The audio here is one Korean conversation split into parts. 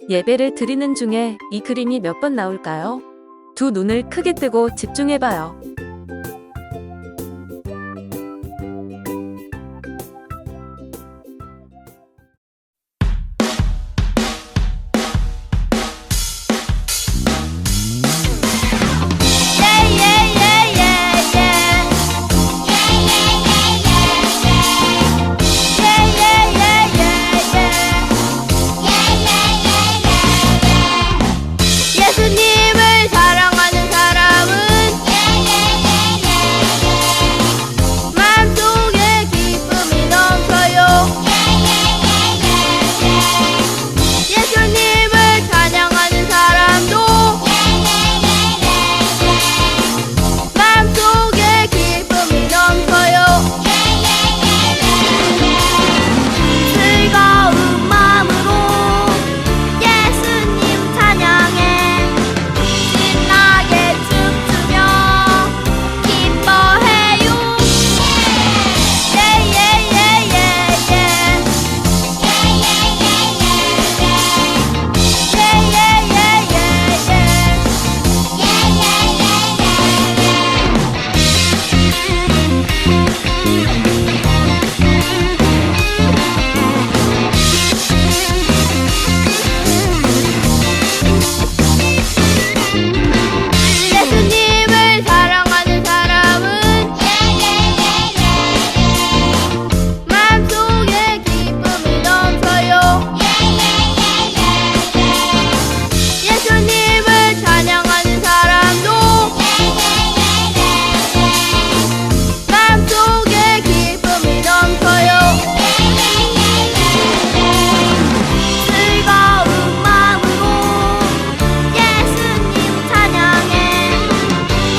예배를 드리는 중에 이 그림이 몇 번 나올까요? 두 눈을 크게 뜨고 집중해봐요. 예수님을 사랑하는 사람은 마음속에 기쁨이 넘쳐요. 예수님을 찬양하는 사람도 마음속에 기쁨이 넘쳐요. 즐거운 마음으로 예수님 찬양해 신나게 춤추며 기뻐해요. 예수님을 사랑하는 사람은 마음속에 기쁨이 넘쳐요. 예수님을 찬양하는 사람도 마음속에 기쁨이 넘쳐요. 즐거운 마음으로 예수님 찬양해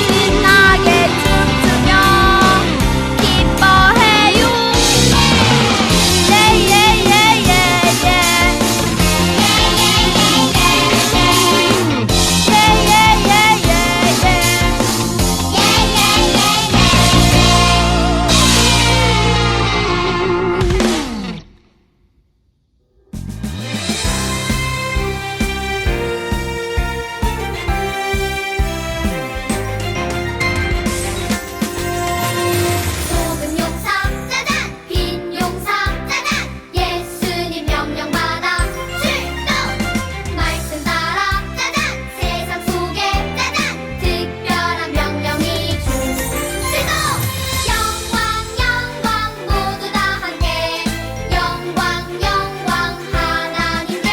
신나게 춤추며 기뻐해요. 소금 용사 짜잔 빈 용사 짜잔 예수님 명령 받아 출동 말씀 따라 짜잔 세상 속에 짜잔 특별한 명령이 출동 영광 영광 모두 다 함께 영광 영광 하나님께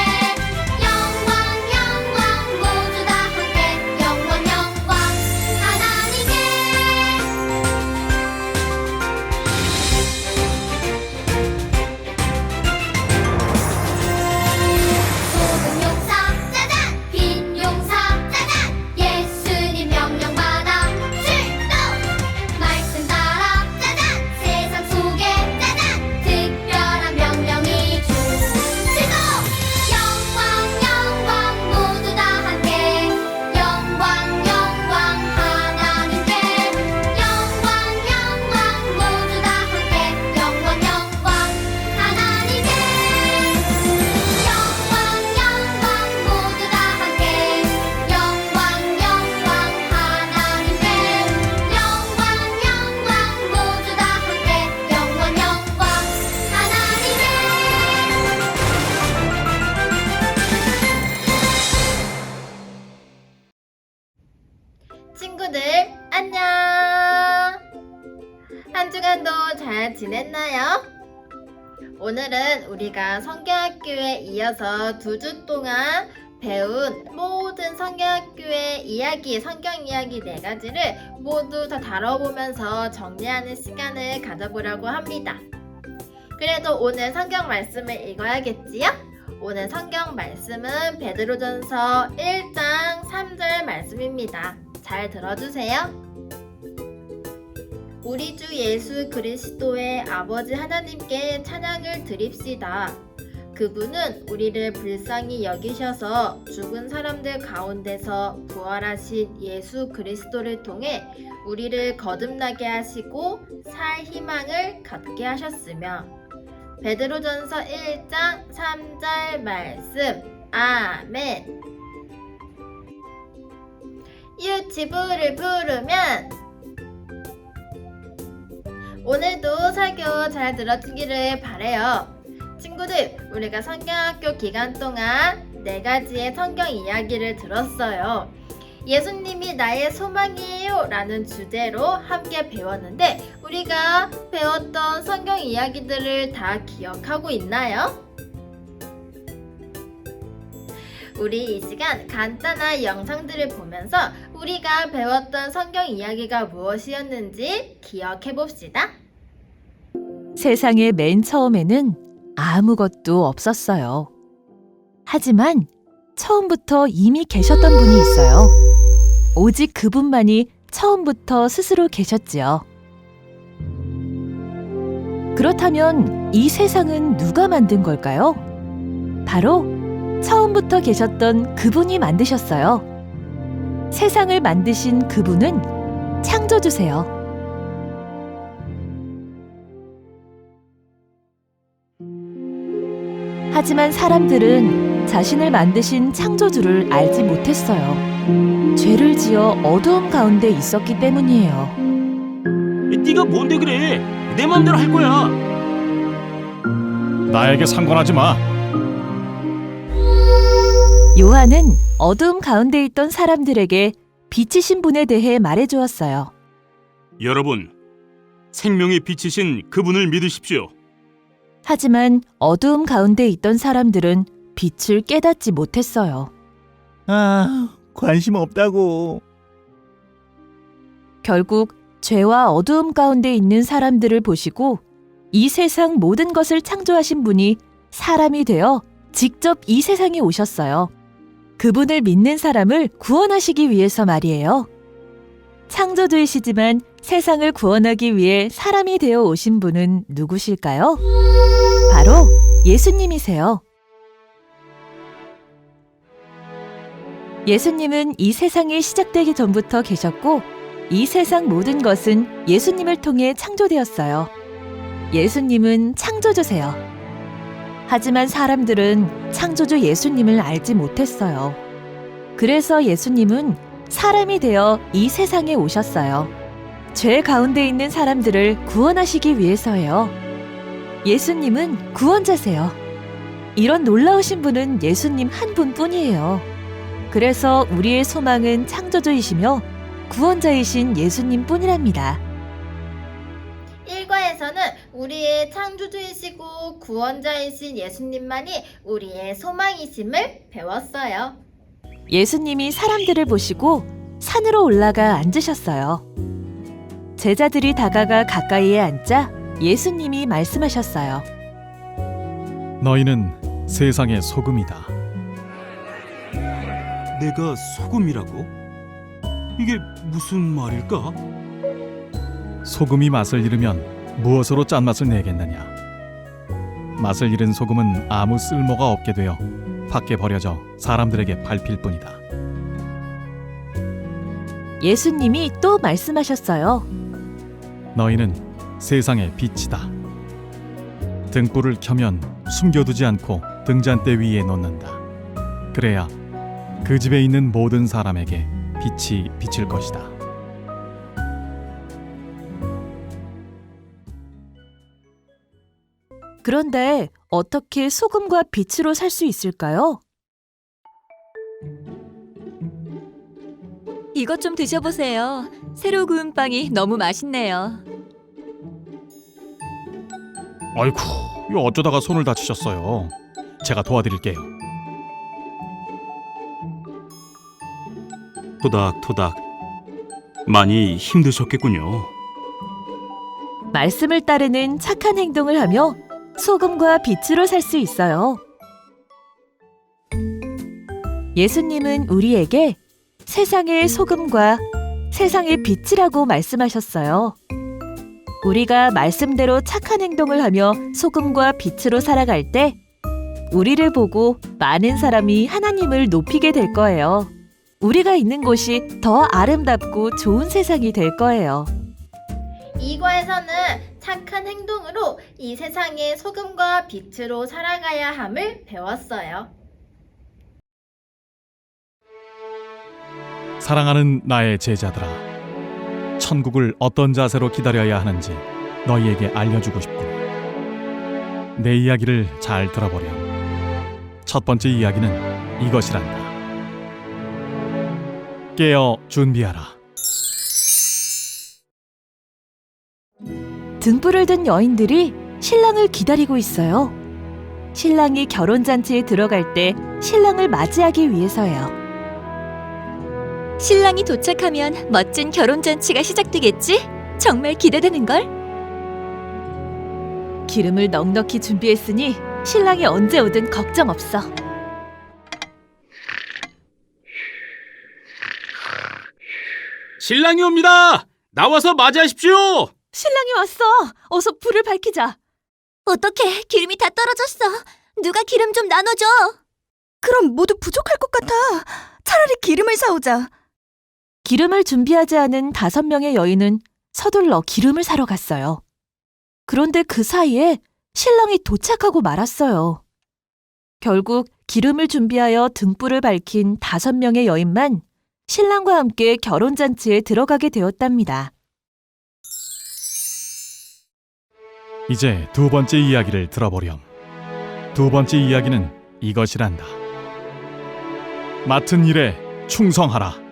영광 영광 모두 다 함께 영광 영광 하나님께 소금 용사 짜잔 빈 용사 짜잔 예수님 명령 받아 출동 말씀 따라 짜잔 세상 속에 짜잔 특별한 명령이 출동 영광 영광 모두 다 함께 영광 영광 하나님께 영광 영광 모두 다 함께 영광 영광 하나님께 영광 영광 모두 다 함께 영광 영광 하나님께 영광 영광 모두 다 함께 영광 영광 하나님께. 친구들 안녕. 한 주간도 잘 지냈나요? 오늘은 우리가 성경학교에 이어서 2주 동안 배운 모든 성경학교의 이야기, 성경 이야기 4가지를 모두 다 다뤄보면서 정리하는 시간을 가져보려고 합니다. 그래도 오늘 성경 말씀을 읽어야겠지요? 오늘 성경 말씀은 베드로전서 1장 3절 말씀입니다. 잘 들어주세요. 우리 주 예수 그리스도의 아버지 하나님께 찬양을 드립시다. 그분은 우리를 불쌍히 여기셔서 죽은 사람들 가운데서 부활하신 예수 그리스도를 통해 우리를 거듭나게 하시고 살 희망을 갖게 하셨으며 베드로전서 1장 3절 말씀 아멘. 유치부를 부르면 오늘도 설교 잘 들어주기를 바래요. 친구들, 우리가 성경학교 기간 동안 4가지의 성경 이야기를 들었어요. 예수님이 나의 소망이에요 라는 주제로 함께 배웠는데 우리가 배웠던 성경 이야기들을 다 기억하고 있나요? 우리 이 시간 간단한 영상들을 보면서 우리가 배웠던 성경 이야기가 무엇이었는지 기억해 봅시다. 세상의 맨 처음에는 아무것도 없었어요. 하지만 처음부터 이미 계셨던 분이 있어요. 오직 그분만이 처음부터 스스로 계셨지요. 그렇다면 이 세상은 누가 만든 걸까요? 바로 처음부터 계셨던 그분이 만드셨어요. 세상을 만드신 그분은 창조주세요. 하지만 사람들은 자신을 만드신 창조주를 알지 못했어요. 죄를 지어 어두움 가운데 있었기 때문이에요. 네가 뭔데 그래? 내 맘대로 할 거야. 나에게 상관하지 마. 요한은 어두움 가운데 있던 사람들에게 빛이신 분에 대해 말해주었어요. 여러분, 생명의 빛이신 그분을 믿으십시오. 하지만 어두움 가운데 있던 사람들은 빛을 깨닫지 못했어요. 관심 없다고. 결국 죄와 어두움 가운데 있는 사람들을 보시고 이 세상 모든 것을 창조하신 분이 사람이 되어 직접 이 세상에 오셨어요. 그분을 믿는 사람을 구원하시기 위해서 말이에요. 창조주이시지만 세상을 구원하기 위해 사람이 되어 오신 분은 누구실까요? 바로 예수님이세요. 예수님은 이 세상이 시작되기 전부터 계셨고 이 세상 모든 것은 예수님을 통해 창조되었어요. 예수님은 창조주세요. 하지만 사람들은 창조주 예수님을 알지 못했어요. 그래서 예수님은 사람이 되어 이 세상에 오셨어요. 죄 가운데 있는 사람들을 구원하시기 위해서예요. 예수님은 구원자세요. 이런 놀라우신 분은 예수님 한 분뿐이에요. 그래서 우리의 소망은 창조주이시며 구원자이신 예수님 뿐이랍니다. 1과에서는 우리의 창조주이시고 구원자이신 예수님만이 우리의 소망이심을 배웠어요. 예수님이 사람들을 보시고 산으로 올라가 앉으셨어요. 제자들이 다가가 가까이에 앉자 예수님이 말씀하셨어요. 너희는 세상의 소금이다. 내가 소금이라고? 이게 무슨 말일까? 소금이 맛을 잃으면 무엇으로 짠맛을 내겠느냐? 맛을 잃은 소금은 아무 쓸모가 없게 되어 밖에 버려져 사람들에게 밟힐 뿐이다. 예수님이 또 말씀하셨어요. 너희는 세상의 빛이다. 등불을 켜면 숨겨두지 않고 등잔대 위에 놓는다. 그래야 그 집에 있는 모든 사람에게 빛이 비칠 것이다. 그런데 어떻게 소금과 빛으로 살 수 있을까요? 이것 좀 드셔보세요. 새로 구운 빵이 너무 맛있네요. 아이쿠, 이거 어쩌다가 손을 다치셨어요. 제가 도와드릴게요. 토닥토닥. 많이 힘드셨겠군요. 말씀을 따르는 착한 행동을 하며 소금과 빛으로 살 수 있어요. 예수님은 우리에게 세상의 소금과 세상의 빛이라고 말씀하셨어요. 우리가 말씀대로 착한 행동을 하며 소금과 빛으로 살아갈 때 우리를 보고 많은 사람이 하나님을 높이게 될 거예요. 우리가 있는 곳이 더 아름답고 좋은 세상이 될 거예요. 2과에서는 착한 행동으로 이 세상의 소금과 빛으로 살아가야 함을 배웠어요. 사랑하는 나의 제자들아, 천국을 어떤 자세로 기다려야 하는지 너희에게 알려주고 싶군. 내 이야기를 잘 들어보렴. 첫 번째 이야기는 이것이란다. 깨어 준비하라. 등불을 든 여인들이 신랑을 기다리고 있어요. 신랑이 결혼잔치에 들어갈 때 신랑을 맞이하기 위해서예요. 신랑이 도착하면 멋진 결혼잔치가 시작되겠지? 정말 기대되는걸? 기름을 넉넉히 준비했으니 신랑이 언제 오든 걱정 없어. 신랑이 옵니다. 나와서 맞이하십시오. 신랑이 왔어. 어서 불을 밝히자. 어떡해, 기름이 다 떨어졌어. 누가 기름 좀 나눠줘. 그럼 모두 부족할 것 같아. 차라리 기름을 사오자. 기름을 준비하지 않은 5명의 여인은 서둘러 기름을 사러 갔어요. 그런데 그 사이에 신랑이 도착하고 말았어요. 결국 기름을 준비하여 등불을 밝힌 5명의 여인만 신랑과 함께 결혼잔치에 들어가게 되었답니다. 이제 두 번째 이야기를 들어보렴. 두 번째 이야기는 이것이란다. 맡은 일에 충성하라.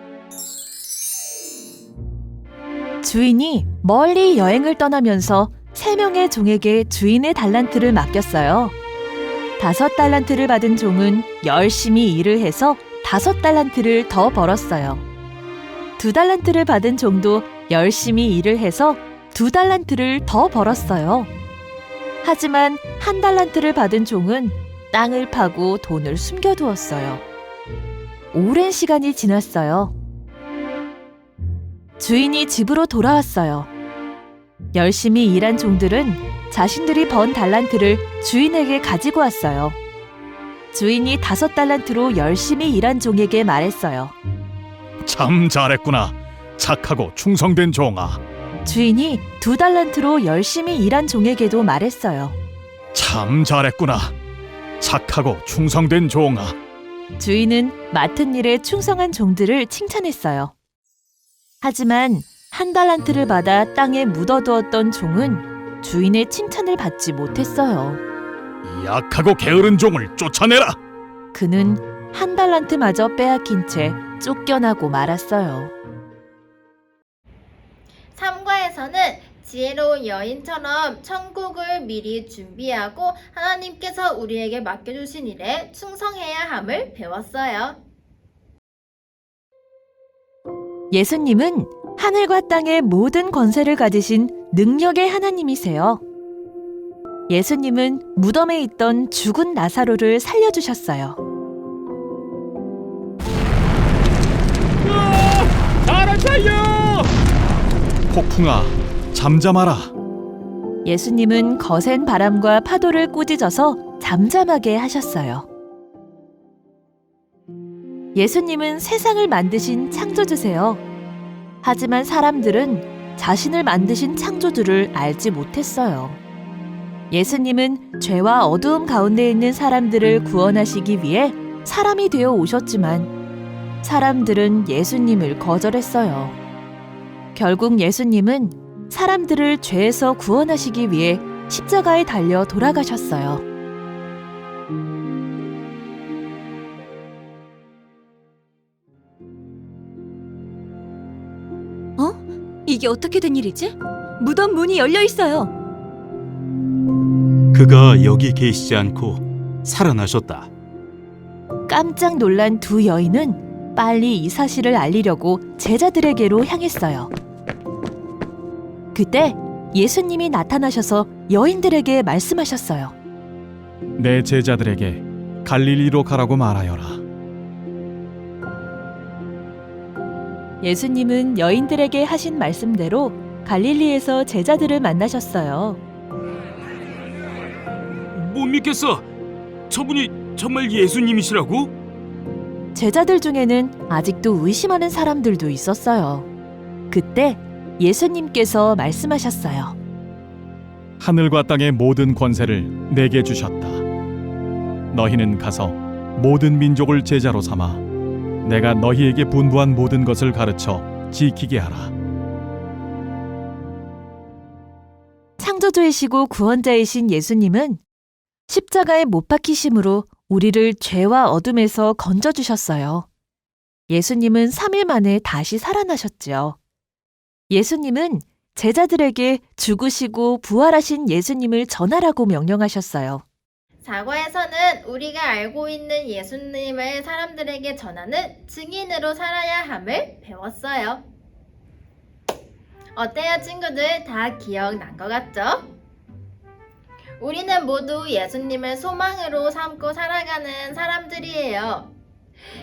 주인이 멀리 여행을 떠나면서 3명의 종에게 주인의 달란트를 맡겼어요. 5달란트를 받은 종은 열심히 일을 해서 5달란트를 더 벌었어요. 2달란트를 받은 종도 열심히 일을 해서 2달란트를 더 벌었어요. 하지만 1달란트를 받은 종은 땅을 파고 돈을 숨겨두었어요. 오랜 시간이 지났어요. 주인이 집으로 돌아왔어요. 열심히 일한 종들은 자신들이 번 달란트를 주인에게 가지고 왔어요. 주인이 5달란트로 열심히 일한 종에게 말했어요. 참 잘했구나. 착하고 충성된 종아. 주인이 2달란트로 열심히 일한 종에게도 말했어요. 참 잘했구나. 착하고 충성된 종아. 주인은 맡은 일에 충성한 종들을 칭찬했어요. 하지만 1달란트를 받아 땅에 묻어두었던 종은 주인의 칭찬을 받지 못했어요. 이 약하고 게으른 종을 쫓아내라. 그는 1달란트마저 빼앗긴 채 쫓겨나고 말았어요. 3과에서는 지혜로운 여인처럼 천국을 미리 준비하고 하나님께서 우리에게 맡겨주신 일에 충성해야 함을 배웠어요. 예수님은 하늘과 땅의 모든 권세를 가지신 능력의 하나님이세요. 예수님은 무덤에 있던 죽은 나사로를 살려주셨어요. 사람 살려! 폭풍아, 잠잠하라. 예수님은 거센 바람과 파도를 꾸짖어서 잠잠하게 하셨어요. 예수님은 세상을 만드신 창조주세요. 하지만 사람들은 자신을 만드신 창조주를 알지 못했어요. 예수님은 죄와 어두움 가운데 있는 사람들을 구원하시기 위해 사람이 되어 오셨지만 사람들은 예수님을 거절했어요. 결국 예수님은 사람들을 죄에서 구원하시기 위해 십자가에 달려 돌아가셨어요. 이게 어떻게 된 일이지? 무덤 문이 열려 있어요. 그가 여기 계시지 않고 살아나셨다. 깜짝 놀란 두 여인은 빨리 이 사실을 알리려고 제자들에게로 향했어요. 그때 예수님이 나타나셔서 여인들에게 말씀하셨어요. 내 제자들에게 갈릴리로 가라고 말하여라. 예수님은 여인들에게 하신 말씀대로 갈릴리에서 제자들을 만나셨어요. 못 믿겠어. 저분이 정말 예수님이시라고? 제자들 중에는 아직도 의심하는 사람들도 있었어요. 그때 예수님께서 말씀하셨어요. 하늘과 땅의 모든 권세를 내게 주셨다. 너희는 가서 모든 민족을 제자로 삼아 내가 너희에게 분부한 모든 것을 가르쳐 지키게 하라. 창조주이시고 구원자이신 예수님은 십자가에 못 박히심으로 우리를 죄와 어둠에서 건져주셨어요. 예수님은 3일 만에 다시 살아나셨지요. 예수님은 제자들에게 죽으시고 부활하신 예수님을 전하라고 명령하셨어요. 사과에서는 우리가 알고 있는 예수님을 사람들에게 전하는 증인으로 살아야 함을 배웠어요. 어때요, 친구들? 다 기억난 것 같죠? 우리는 모두 예수님을 소망으로 삼고 살아가는 사람들이에요.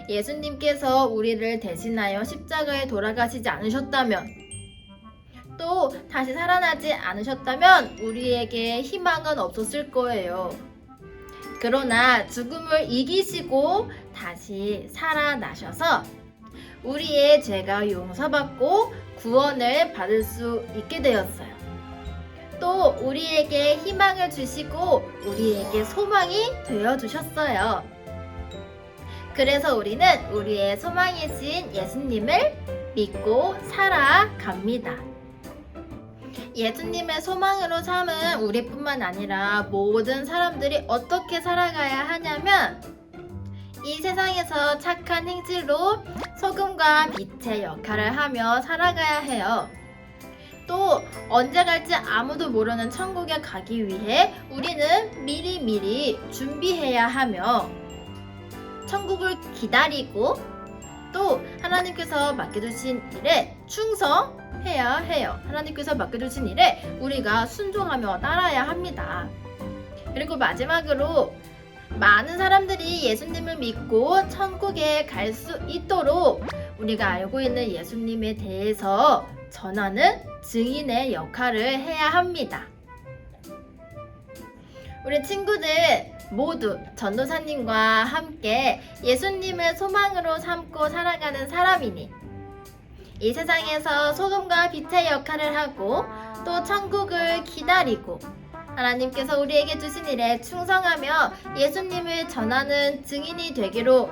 예수님께서 우리를 대신하여 십자가에 돌아가시지 않으셨다면, 또 다시 살아나지 않으셨다면 우리에게 희망은 없었을 거예요. 그러나 죽음을 이기시고 다시 살아나셔서 우리의 죄가 용서받고 구원을 받을 수 있게 되었어요. 또 우리에게 희망을 주시고 우리에게 소망이 되어주셨어요. 그래서 우리는 우리의 소망이신 예수님을 믿고 살아갑니다. 예수님의 소망으로 삼은 우리뿐만 아니라 모든 사람들이 어떻게 살아가야 하냐면, 이 세상에서 착한 행실로 소금과 빛의 역할을 하며 살아가야 해요. 또 언제 갈지 아무도 모르는 천국에 가기 위해 우리는 미리미리 준비해야 하며 천국을 기다리고 또 하나님께서 맡겨주신 일에 충성해야 해요. 하나님께서 맡겨주신 일에 우리가 순종하며 따라야 합니다. 그리고 마지막으로 많은 사람들이 예수님을 믿고 천국에 갈 수 있도록 우리가 알고 있는 예수님에 대해서 전하는 증인의 역할을 해야 합니다. 우리 친구들 모두 전도사님과 함께 예수님을 소망으로 삼고 살아가는 사람이니 이 세상에서 소금과 빛의 역할을 하고 또 천국을 기다리고 하나님께서 우리에게 주신 일에 충성하며 예수님을 전하는 증인이 되기로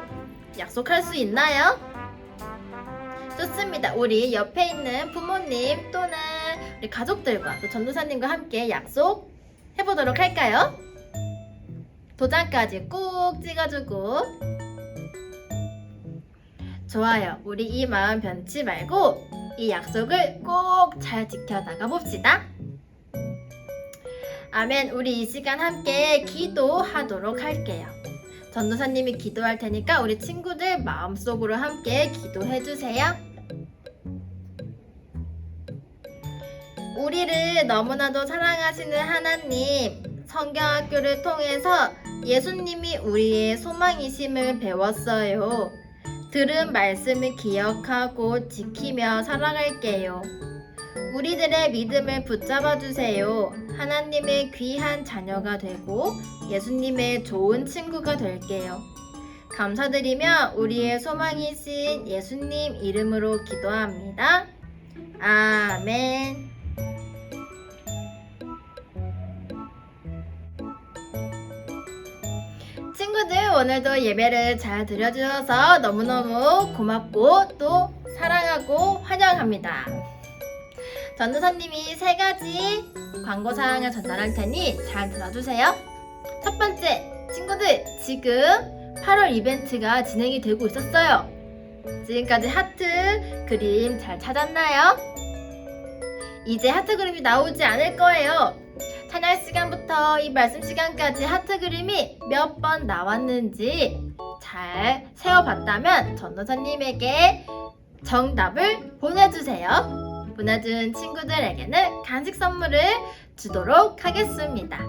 약속할 수 있나요? 좋습니다. 우리 옆에 있는 부모님 또는 우리 가족들과 또 전도사님과 함께 약속해보도록 할까요? 도장까지 꾹 찍어주고 좋아요. 우리 이 마음 변치 말고 이 약속을 꼭 잘 지켜나가 봅시다. 아멘. 우리 이 시간 함께 기도하도록 할게요. 전도사님이 기도할 테니까 우리 친구들 마음속으로 함께 기도해주세요. 우리를 너무나도 사랑하시는 하나님, 성경학교를 통해서 예수님이 우리의 소망이심을 배웠어요. 들은 말씀을 기억하고 지키며 살아갈게요. 우리들의 믿음을 붙잡아 주세요. 하나님의 귀한 자녀가 되고 예수님의 좋은 친구가 될게요. 감사드리며 우리의 소망이신 예수님 이름으로 기도합니다. 아멘. 친구들, 오늘도 예배를 잘 드려주셔서 너무너무 고맙고 또 사랑하고 환영합니다. 전도사님이 3가지 광고사항을 전달할 테니 잘 들어주세요. 첫 번째, 친구들, 지금 8월 이벤트가 진행이 되고 있었어요. 지금까지 하트 그림 잘 찾았나요? 이제 하트 그림이 나오지 않을 거예요. 찬양 시간부터 이 말씀 시간까지 하트 그림이 몇 번 나왔는지 잘 세어봤다면 전도사님에게 정답을 보내주세요. 보내준 친구들에게는 간식 선물을 주도록 하겠습니다.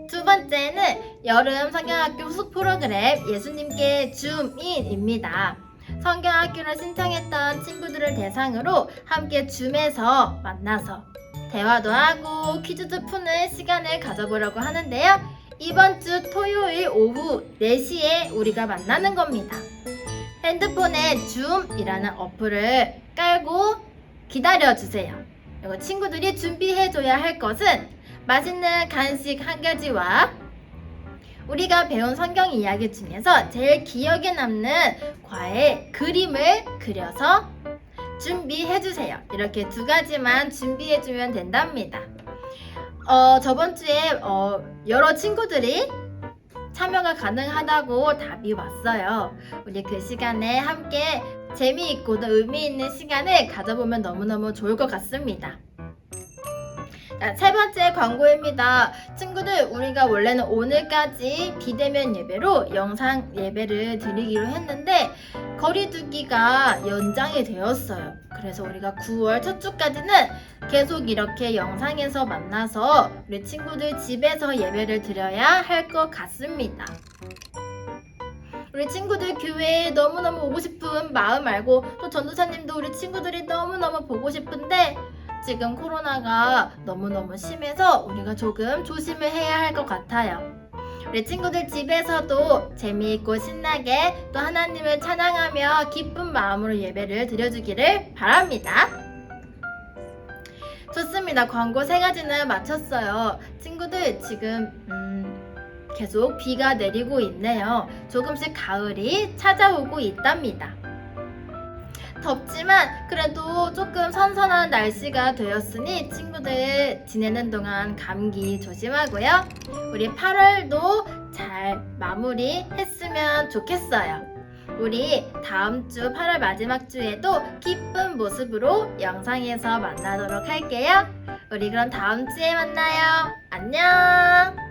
두 번째는 여름 성경학교 후속 프로그램 예수님께 줌인입니다. 성경학교를 신청했던 친구들을 대상으로 함께 줌에서 만나서 대화도 하고 퀴즈도 푸는 시간을 가져보려고 하는데요. 이번 주 토요일 오후 4시에 우리가 만나는 겁니다. 핸드폰에 줌이라는 어플을 깔고 기다려주세요. 그리고 친구들이 준비해줘야 할 것은 맛있는 간식 1가지와 우리가 배운 성경 이야기 중에서 제일 기억에 남는 과외 그림을 그려서 준비해주세요. 이렇게 2가지만 준비해주면 된답니다. 저번 주에 여러 친구들이 참여가 가능하다고 답이 왔어요. 우리 그 시간에 함께 재미있고도 의미 있는 시간을 가져보면 너무너무 좋을 것 같습니다. 자, 3번째 광고입니다. 친구들, 우리가 원래는 오늘까지 비대면 예배로 영상 예배를 드리기로 했는데 거리두기가 연장이 되었어요. 그래서 우리가 9월 첫 주까지는 계속 이렇게 영상에서 만나서 우리 친구들 집에서 예배를 드려야 할 것 같습니다. 우리 친구들 교회에 너무너무 오고 싶은 마음 알고 또 전도사님도 우리 친구들이 너무너무 보고 싶은데 지금 코로나가 너무너무 심해서 우리가 조금 조심을 해야 할 것 같아요. 우리 친구들 집에서도 재미있고 신나게 또 하나님을 찬양하며 기쁜 마음으로 예배를 드려주기를 바랍니다. 좋습니다. 광고 3가지는 마쳤어요. 친구들 지금 계속 비가 내리고 있네요. 조금씩 가을이 찾아오고 있답니다. 덥지만 그래도 조금 선선한 날씨가 되었으니 친구들 지내는 동안 감기 조심하고요. 우리 8월도 잘 마무리했으면 좋겠어요. 우리 다음 주 8월 마지막 주에도 기쁜 모습으로 영상에서 만나도록 할게요. 우리 그럼 다음 주에 만나요. 안녕.